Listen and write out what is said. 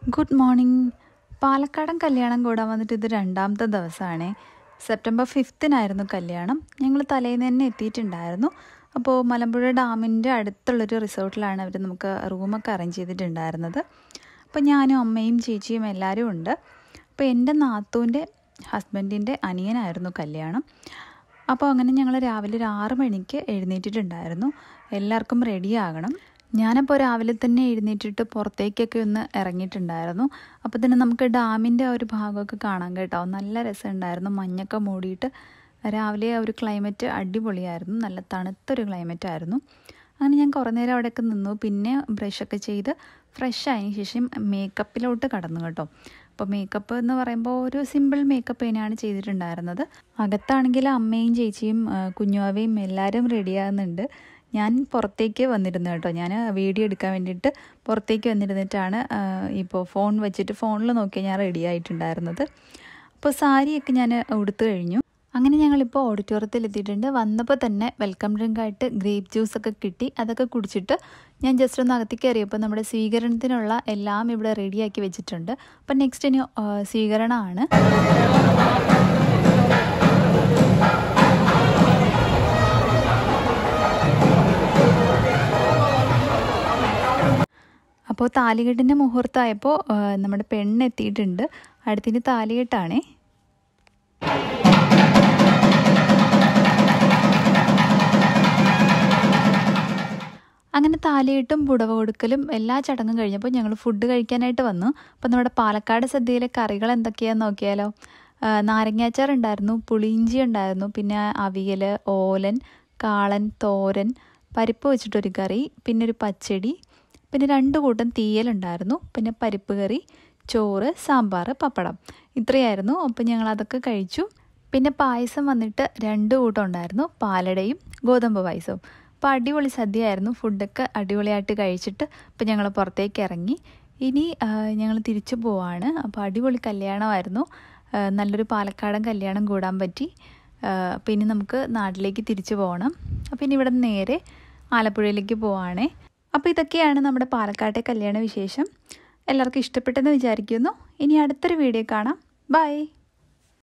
Good morning. പാലക്കാടൻ കല്യാണം കൂടാൻ വന്നിട്ട് ഇത് രണ്ടാമത്തെ ദിവസമാണ്. സെപ്റ്റംബർ 5-നായിരുന്നു കല്യാണം. ഞങ്ങൾ തലേന്ന് തന്നെ എത്തിയിട്ടുണ്ടായിരുന്നു. അപ്പോൾ മലമ്പുഴ ഡാമിൻ്റെ അടുത്തുള്ളൊരു റിസോർട്ടിലാണ് അവർ നമുക്ക് റൂമൊക്കെ അറേഞ്ച് ചെയ്തിട്ടുണ്ടായിരുന്നത്. അപ്പോൾ ഞാനും അമ്മയും ചേച്ചിയും എല്ലാവരും ഉണ്ട്. അപ്പോൾ എൻ്റെ നാത്തൂൻ്റെ ഹസ്ബൻഡിൻ്റെ അനിയനായിരുന്നു കല്യാണം. അപ്പോൾ അങ്ങനെ ഞങ്ങൾ രാവിലെ ഒരു 6 മണിക്ക് എഴുന്നേറ്റിട്ടുണ്ടായിരുന്നു. എല്ലാവർക്കും റെഡിയാകണം. ഞാനപ്പോൾ രാവിലെ തന്നെ എഴുന്നേറ്റിട്ട് പുറത്തേക്കൊക്കെ ഒന്ന് ഇറങ്ങിയിട്ടുണ്ടായിരുന്നു. അപ്പോൾ തന്നെ നമുക്ക് ഡാമിൻ്റെ ആ ഒരു ഭാഗമൊക്കെ കാണാൻ കേട്ടോ. നല്ല രസമുണ്ടായിരുന്നു. മഞ്ഞൊക്കെ മൂടിയിട്ട് രാവിലെ ആ ഒരു ക്ലൈമറ്റ് അടിപൊളിയായിരുന്നു. നല്ല തണുത്തൊരു ക്ലൈമറ്റായിരുന്നു. അങ്ങനെ ഞാൻ കുറേ നേരം അവിടെയൊക്കെ നിന്നു. പിന്നെ ബ്രഷൊക്കെ ചെയ്ത് ഫ്രഷ് ആയതിന് ശേഷം മേക്കപ്പിലോട്ട് കടന്നു കേട്ടോ. അപ്പോൾ മേക്കപ്പ് എന്ന് പറയുമ്പോൾ ഒരു സിമ്പിൾ മേക്കപ്പ് തന്നെയാണ് ചെയ്തിട്ടുണ്ടായിരുന്നത്. അകത്താണെങ്കിൽ അമ്മയും ചേച്ചിയും കുഞ്ഞുവാവയും എല്ലാവരും റെഡിയാകുന്നുണ്ട്. ഞാൻ പുറത്തേക്ക് വന്നിരുന്നു കേട്ടോ. ഞാൻ വീഡിയോ എടുക്കാൻ വേണ്ടിയിട്ട് പുറത്തേക്ക് വന്നിരുന്നിട്ടാണ് ഇപ്പോൾ ഫോൺ വെച്ചിട്ട് ഫോണിൽ നോക്കി ഞാൻ റെഡി ആയിട്ടുണ്ടായിരുന്നത്. അപ്പോൾ സാരിയൊക്കെ ഞാൻ ഉടുത്തു കഴിഞ്ഞു. അങ്ങനെ ഞങ്ങളിപ്പോൾ ഓഡിറ്റോറിയത്തിൽ എത്തിയിട്ടുണ്ട്. വന്നപ്പോൾ തന്നെ വെൽക്കം ഡ്രിങ്കായിട്ട് ഗ്രേപ്പ് ജ്യൂസൊക്കെ കിട്ടി. അതൊക്കെ കുടിച്ചിട്ട് ഞാൻ ജസ്റ്റ് ഒന്ന് അകത്തേക്ക് കയറിയപ്പോൾ നമ്മുടെ സ്വീകരണത്തിനുള്ള എല്ലാം ഇവിടെ റെഡിയാക്കി വെച്ചിട്ടുണ്ട്. അപ്പം നെക്സ്റ്റ് ഇനി സ്വീകരണമാണ്. അപ്പോൾ താലികെട്ടിൻ്റെ മുഹൂർത്തമായപ്പോൾ നമ്മുടെ പെണ്ണെത്തിയിട്ടുണ്ട്. അടുത്തിന് താലികെട്ടാണേ. അങ്ങനെ താലികെട്ടും പുടവ കൊടുക്കലും എല്ലാ ചടങ്ങും കഴിഞ്ഞപ്പോൾ ഞങ്ങൾ ഫുഡ് കഴിക്കാനായിട്ട് വന്നു. അപ്പോൾ നമ്മുടെ പാലക്കാട് സദ്യയിലെ കറികൾ എന്തൊക്കെയാണെന്ന് നോക്കിയാലോ. നാരങ്ങാച്ചാർ ഉണ്ടായിരുന്നു, പുളിയിഞ്ചി ഉണ്ടായിരുന്നു, പിന്നെ അവിയൽ, ഓലൻ, കാളൻ, തോരൻ, പരിപ്പ് വെച്ചിട്ടൊരു കറി, പിന്നെ ഒരു പച്ചടി, പിന്നെ 2 കൂട്ടം തീയലുണ്ടായിരുന്നു, പിന്നെ പരിപ്പ് കറി, ചോറ്, സാമ്പാർ, പപ്പടം, ഇത്രയായിരുന്നു. അപ്പോൾ ഞങ്ങൾ അതൊക്കെ കഴിച്ചു. പിന്നെ പായസം വന്നിട്ട് 2 കൂട്ടം ഉണ്ടായിരുന്നു, പാലടയും ഗോതമ്പ് പായസവും. അപ്പോൾ അടിപൊളി സദ്യയായിരുന്നു. ഫുഡൊക്കെ അടിപൊളിയായിട്ട് കഴിച്ചിട്ട് ഇപ്പോൾ ഞങ്ങൾ പുറത്തേക്ക് ഇറങ്ങി. ഇനി ഞങ്ങൾ തിരിച്ചു പോവാണ്. അപ്പോൾ അടിപൊളി കല്യാണമായിരുന്നു. നല്ലൊരു പാലക്കാടൻ കല്യാണം കൂടാൻ പറ്റി. അപ്പോൾ ഇനി നമുക്ക് നാട്ടിലേക്ക് തിരിച്ചു പോകണം. അപ്പോൾ ഇനി ഇവിടെ നേരെ ആലപ്പുഴയിലേക്ക് പോവാണേ. അപ്പോൾ ഇതൊക്കെയാണ് നമ്മുടെ പാലക്കാട്ടെ കല്യാണ വിശേഷം. എല്ലാവർക്കും ഇഷ്ടപ്പെട്ടെന്ന് വിചാരിക്കുന്നു. ഇനി അടുത്തൊരു വീഡിയോ കാണാം. ബൈ.